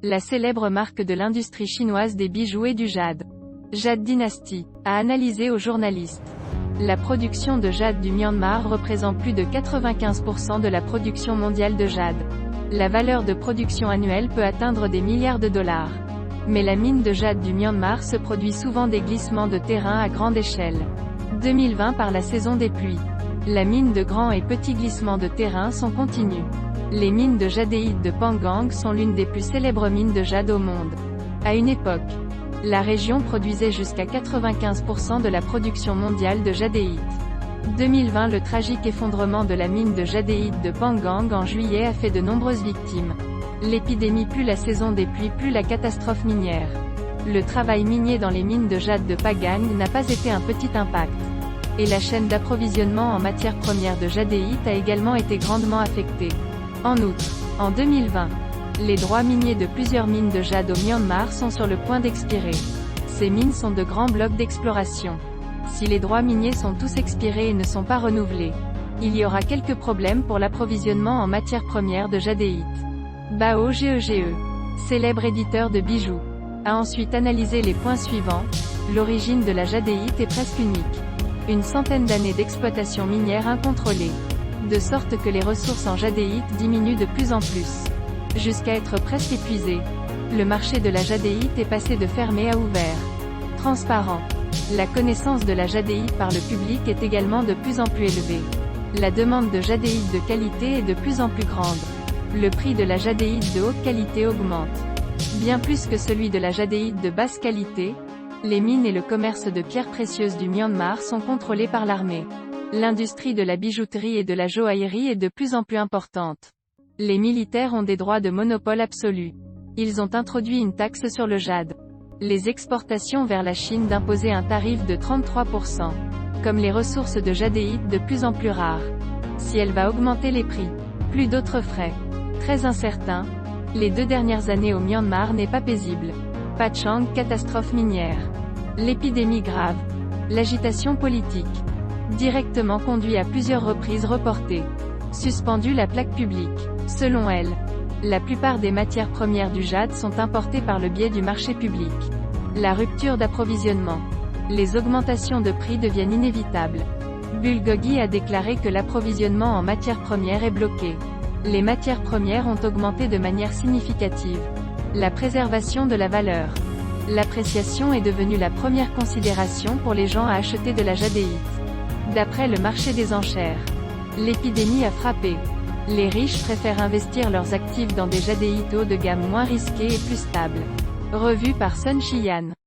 la célèbre marque de l'industrie chinoise des bijoux et du jade. Jade Dynasty a analysé aux journalistes. La production de jade du Myanmar représente plus de 95% de la production mondiale de jade. La valeur de production annuelle peut atteindre des milliards de dollars. Mais la mine de jade du Myanmar se produit souvent des glissements de terrain à grande échelle. 2020 par la saison des pluies. La mine de grands et petits glissements de terrain sont continus. Les mines de jadéite de Panggang sont l'une des plus célèbres mines de jade au monde. À une époque, la région produisait jusqu'à 95% de la production mondiale de jadéite. 2020 Le tragique effondrement de la mine de jadéite de Panggang en juillet a fait de nombreuses victimes. L'épidémie plus la saison des pluies plus la catastrophe minière. Le travail minier dans les mines de jade de Pagang n'a pas été un petit impact. Et la chaîne d'approvisionnement en matières premières de jadéite a également été grandement affectée. En outre, en 2020, les droits miniers de plusieurs mines de jade au Myanmar sont sur le point d'expirer. Ces mines sont de grands blocs d'exploration. Si les droits miniers sont tous expirés et ne sont pas renouvelés, il y aura quelques problèmes pour l'approvisionnement en matières premières de jadéite. Bao Gege, célèbre éditeur de bijoux, a ensuite analysé les points suivants. L'origine de la jadéite est presque unique. Une centaine d'années d'exploitation minière incontrôlée. De sorte que les ressources en jadéite diminuent de plus en plus. Jusqu'à être presque épuisées. Le marché de la jadéite est passé de fermé à ouvert. Transparent. La connaissance de la jadéite par le public est également de plus en plus élevée. La demande de jadéite de qualité est de plus en plus grande. Le prix de la jadéite de haute qualité augmente. Bien plus que celui de la jadéite de basse qualité, les mines et le commerce de pierres précieuses du Myanmar sont contrôlés par l'armée. L'industrie de la bijouterie et de la joaillerie est de plus en plus importante. Les militaires ont des droits de monopole absolu. Ils ont introduit une taxe sur le jade. Les exportations vers la Chine d'imposer un tarif de 33%. Comme les ressources de jadéite de plus en plus rares. Si elle va augmenter les prix. Plus d'autres frais. Très incertain. Les 2 dernières années au Myanmar n'est pas paisible. Pachang, catastrophe minière. L'épidémie grave. L'agitation politique. Directement conduit à plusieurs reprises reportées. Suspendu la plaque publique. Selon elle, la plupart des matières premières du jade sont importées par le biais du marché public. La rupture d'approvisionnement. Les augmentations de prix deviennent inévitables. Bulgogi a déclaré que l'approvisionnement en matières premières est bloqué. Les matières premières ont augmenté de manière significative. La préservation de la valeur. L'appréciation est devenue la première considération pour les gens à acheter de la jadéite. D'après le marché des enchères, l'épidémie a frappé. Les riches préfèrent investir leurs actifs dans des jadéites haut de gamme moins risqués et plus stables. Revue par Sun Xian.